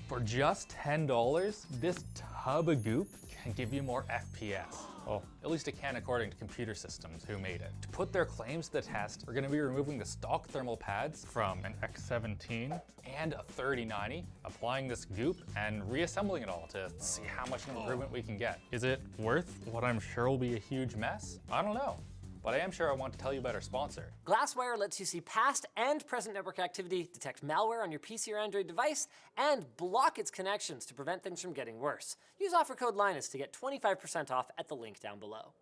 For just $10, this tub of goop can give you more FPS. Well, at least it can according to Computer Systems, who made it. To put their claims to the test, we're gonna be removing the stock thermal pads from an X17 and a 3090, applying this goop and reassembling it all to see how much improvement we can get. Is it worth what I'm sure will be a huge mess? I don't know. But I am sure I want to tell you about our sponsor. Glasswire lets you see past and present network activity, detect malware on your PC or Android device, and block its connections to prevent things from getting worse. Use offer code Linus to get 25% off at the link down below.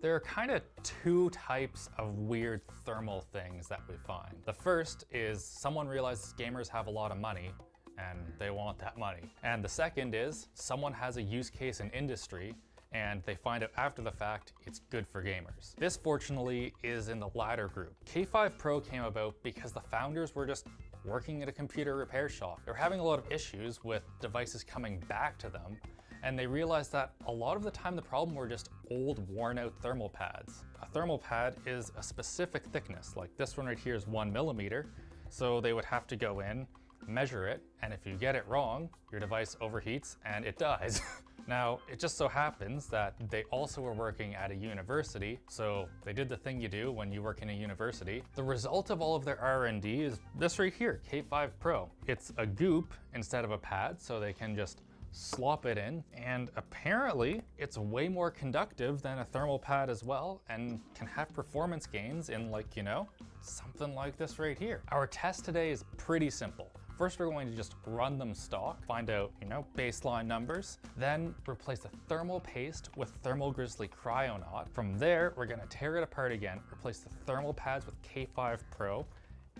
There are kind of two types of weird thermal things that we find. The first is someone realizes gamers have a lot of money and they want that money. And the second is someone has a use case in industry and they find out after the fact it's good for gamers. This fortunately is in the latter group. K5 Pro came about because the founders were just working at a computer repair shop. They were having a lot of issues with devices coming back to them, and they realized that a lot of the time the problem were just old worn out thermal pads. A thermal pad is a specific thickness, like this one right here is 1 millimeter, so they would have to go in, measure it, and if you get it wrong, your device overheats and it dies. Now, it just so happens that they also were working at a university, so they did the thing you do when you work in a university. The result of all of their R&D is this right here, K5 Pro. It's a goop instead of a pad, so they can just slop it in, and apparently it's way more conductive than a thermal pad as well, and can have performance gains in, like, you know, something like this right here. Our test today is pretty simple. First, we're going to just run them stock, find out, you know, baseline numbers, then replace the thermal paste with Thermal Grizzly Cryonaut. From there, we're gonna tear it apart again, replace the thermal pads with K5 Pro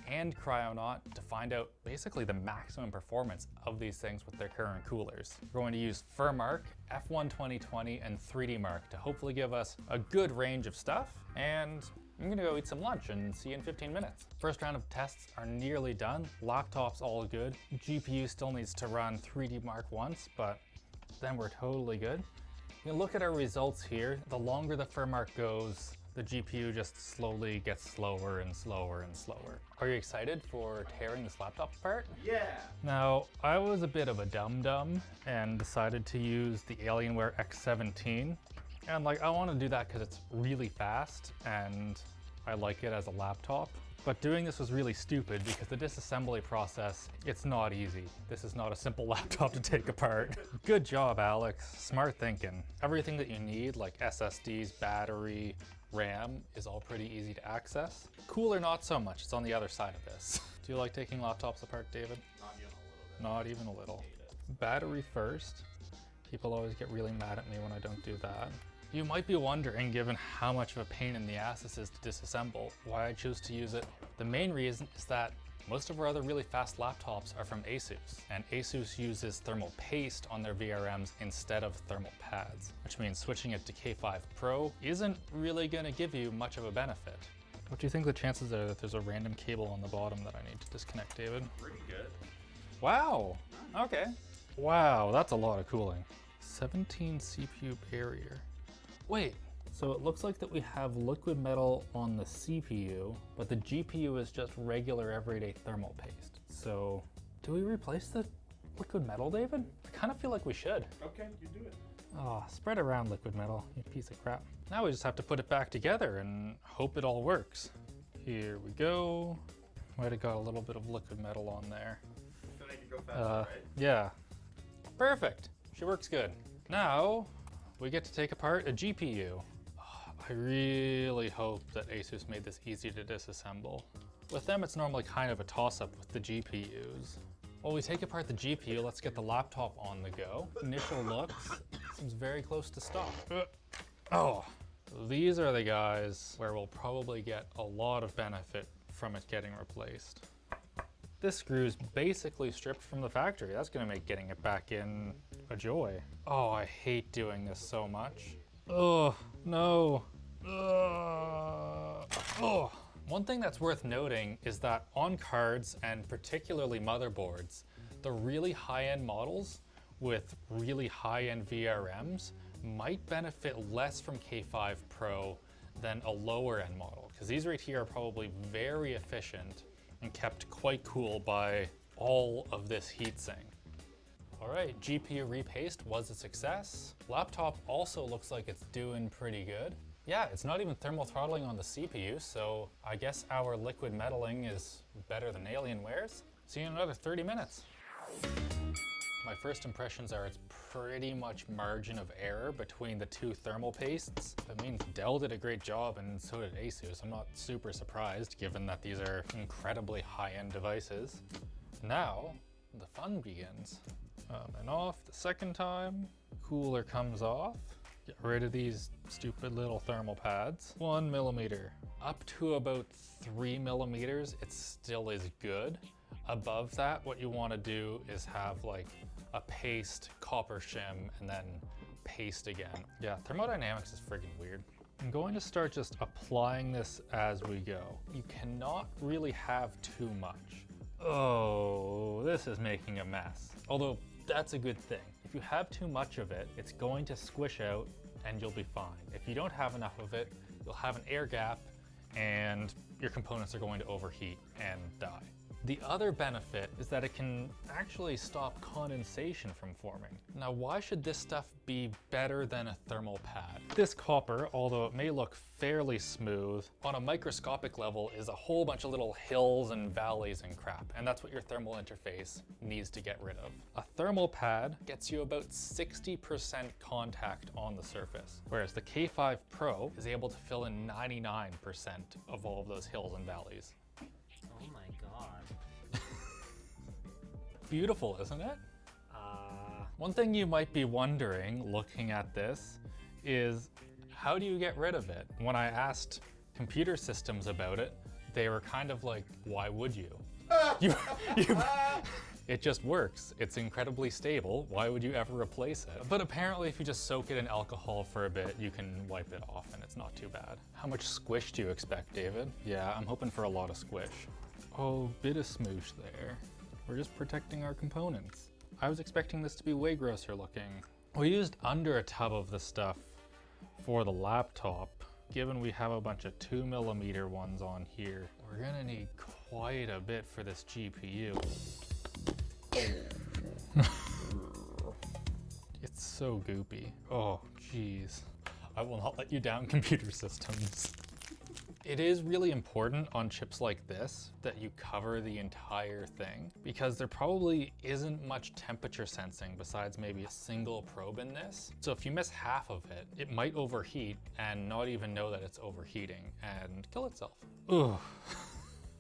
and Cryonaut to find out basically the maximum performance of these things with their current coolers. We're going to use Furmark, F1 2020, and 3D Mark to hopefully give us a good range of stuff, and I'm gonna go eat some lunch and see you in 15 minutes. First round of tests are nearly done. Laptop's all good. GPU still needs to run 3D Mark once, but then we're totally good. You can look at our results here. The longer the Furmark goes, the GPU just slowly gets slower and slower and slower. Are you excited for tearing this laptop apart? Yeah! Now, I was a bit of a dum-dum and decided to use the Alienware X17. And like, I want to do that because it's really fast and I like it as a laptop. But doing this was really stupid because the disassembly process, it's not easy. This is not a simple laptop to take apart. Good job, Alex. Smart thinking. Everything that you need, like SSDs, battery, RAM, is all pretty easy to access. Cooler, not so much. It's on the other side of this. Do you like taking laptops apart, David? Not even a little bit. Not even a little. Hate it. Battery first. People always get really mad at me when I don't do that. You might be wondering, given how much of a pain in the ass this is to disassemble, why I choose to use it. The main reason is that most of our other really fast laptops are from Asus, and Asus uses thermal paste on their VRMs instead of thermal pads, which means switching it to K5 Pro isn't really gonna give you much of a benefit. What do you think the chances are that there's a random cable on the bottom that I need to disconnect, David? Pretty good. Wow, okay. Wow, that's a lot of cooling. 17 CPU barrier. Wait, so it looks like that we have liquid metal on the CPU, but the GPU is just regular everyday thermal paste. So do we replace the liquid metal, David? I kind of feel like we should. Okay, you do it. Oh, spread around liquid metal, you piece of crap. Now we just have to put it back together and hope it all works. Here we go. Might have got a little bit of liquid metal on there. To make it go faster, right? Yeah. Perfect. She works good. Now, we get to take apart a GPU. Oh, I really hope that Asus made this easy to disassemble. With them, it's normally kind of a toss-up with the GPUs. While we take apart the GPU, let's get the laptop on the go. Initial looks, seems very close to stock. Oh, these are the guys where we'll probably get a lot of benefit from it getting replaced. This screw's basically stripped from the factory. That's gonna make getting it back in a joy. Oh, I hate doing this so much. Oh, no. Oh. One thing that's worth noting is that on cards, and particularly motherboards, the really high-end models with really high-end VRMs might benefit less from K5 Pro than a lower end model, because these right here are probably very efficient and kept quite cool by all of this heatsink. All right, GPU repaste was a success. Laptop also looks like it's doing pretty good. Yeah, it's not even thermal throttling on the CPU, so I guess our liquid metalling is better than Alienware's. See you in another 30 minutes. My first impressions are it's pretty much margin of error between the two thermal pastes. That means Dell did a great job and so did Asus. I'm not super surprised given that these are incredibly high-end devices. Now, the fun begins. And off the second time, cooler comes off. Get rid of these stupid little thermal pads. 1 millimeter. Up to about 3 millimeters, it still is good. Above that, what you want to do is have like a paste, copper shim, and then paste again. Yeah, thermodynamics is freaking weird. I'm going to start just applying this as we go. You cannot really have too much. Oh, this is making a mess. Although that's a good thing. If you have too much of it, it's going to squish out and you'll be fine. If you don't have enough of it, you'll have an air gap and your components are going to overheat and die. The other benefit is that it can actually stop condensation from forming. Now, why should this stuff be better than a thermal pad? This copper, although it may look fairly smooth, on a microscopic level is a whole bunch of little hills and valleys and crap, and that's what your thermal interface needs to get rid of. A thermal pad gets you about 60% contact on the surface, whereas the K5 Pro is able to fill in 99% of all of those hills and valleys. Oh my god. Beautiful, isn't it? One thing you might be wondering, looking at this, is how do you get rid of it? When I asked computer systems about it, they were kind of like, why would you? It just works. It's incredibly stable. Why would you ever replace it? But apparently if you just soak it in alcohol for a bit, you can wipe it off and it's not too bad. How much squish do you expect, David? Yeah, I'm hoping for a lot of squish. Oh, bit of smoosh there. We're just protecting our components. I was expecting this to be way grosser looking. We used under a tub of the stuff for the laptop. Given we have a bunch of 2 millimeter ones on here, we're gonna need quite a bit for this GPU. It's so goopy. Oh, geez. I will not let you down, computer systems. It is really important on chips like this that you cover the entire thing because there probably isn't much temperature sensing besides maybe a single probe in this. So if you miss half of it, it might overheat and not even know that it's overheating and kill itself. Ugh.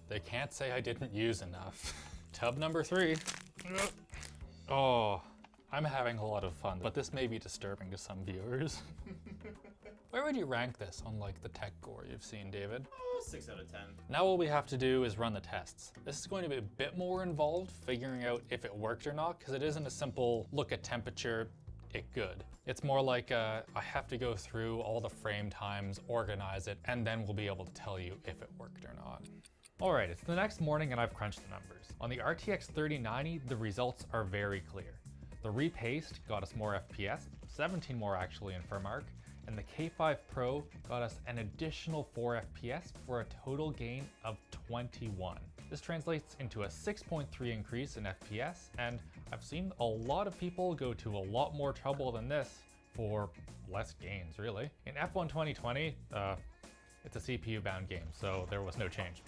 They can't say I didn't use enough. Tub number 3. Oh, I'm having a lot of fun, but this may be disturbing to some viewers. Where would you rank this on like the tech gore you've seen, David? Oh, 6 out of 10. Now all we have to do is run the tests. This is going to be a bit more involved figuring out if it worked or not, because it isn't a simple look at temperature, it good. It's more like I have to go through all the frame times, organize it, and then we'll be able to tell you if it worked or not. All right, it's the next morning and I've crunched the numbers. On the RTX 3090, the results are very clear. The repaste got us more FPS, 17 more actually in FurMark, and the K5 Pro got us an additional 4 FPS for a total gain of 21. This translates into a 6.3 increase in FPS, and I've seen a lot of people go to a lot more trouble than this for less gains, really. In F1 2020, it's a CPU-bound game, so there was no change.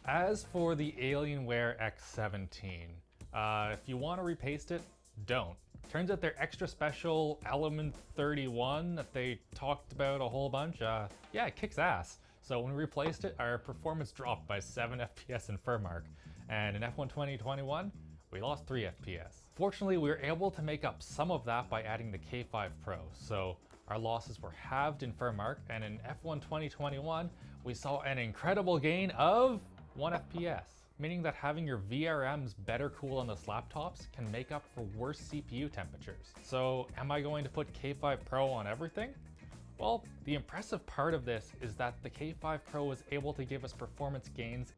As for the Alienware X17, if you want to repaste it, don't. Turns out their extra special Element 31 that they talked about a whole bunch, yeah, it kicks ass. So when we replaced it, our performance dropped by 7 FPS in FurMark, and in F1 2021, we lost 3 FPS. Fortunately, we were able to make up some of that by adding the K5 Pro, so our losses were halved in FurMark, and in F1 2021, we saw an incredible gain of 1 FPS. Meaning that having your VRMs better cool on those laptops can make up for worse CPU temperatures. So am I going to put K5 Pro on everything? Well, the impressive part of this is that the K5 Pro was able to give us performance gains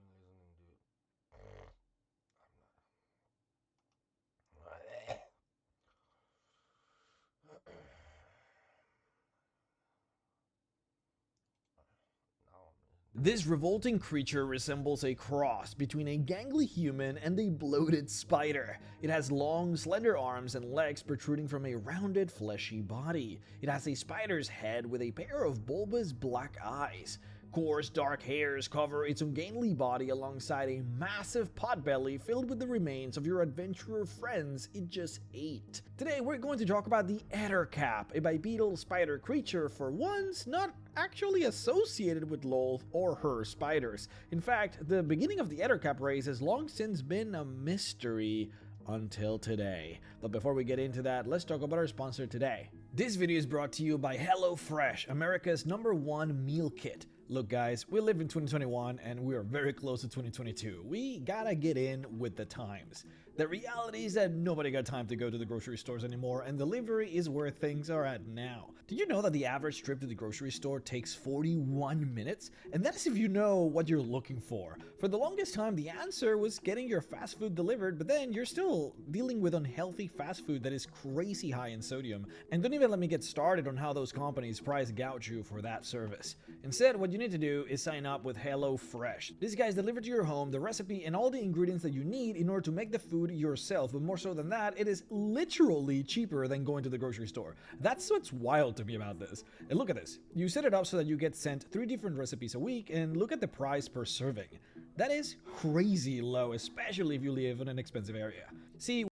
This revolting creature resembles a cross between a gangly human and a bloated spider. It has long, slender arms and legs protruding from a rounded, fleshy body. It has a spider's head with a pair of bulbous black eyes. Coarse, dark hairs cover its ungainly body alongside a massive potbelly filled with the remains of your adventurer friends it just ate. Today we're going to talk about the Ettercap, a bipedal spider creature for once not actually associated with Lolth or her spiders. In fact, the beginning of the Ettercap race has long since been a mystery until today. But before we get into that, let's talk about our sponsor today. This video is brought to you by HelloFresh, America's #1 meal kit. Look guys, we live in 2021 and we are very close to 2022. We gotta get in with the times. The reality is that nobody got time to go to the grocery stores anymore, and delivery is where things are at now. Did you know that the average trip to the grocery store takes 41 minutes? And that is if you know what you're looking for. For the longest time, the answer was getting your fast food delivered, but then you're still dealing with unhealthy fast food that is crazy high in sodium. And don't even let me get started on how those companies price gouge you for that service. Instead, what you need to do is sign up with HelloFresh. These guys deliver to your home the recipe and all the ingredients that you need in order to make the food yourself, but more so than that, it is literally cheaper than going to the grocery store. That's what's wild to me about this. And look at this. You set it up so that you get sent 3 different recipes a week, and look at the price per serving. That is crazy low, especially if you live in an expensive area. See,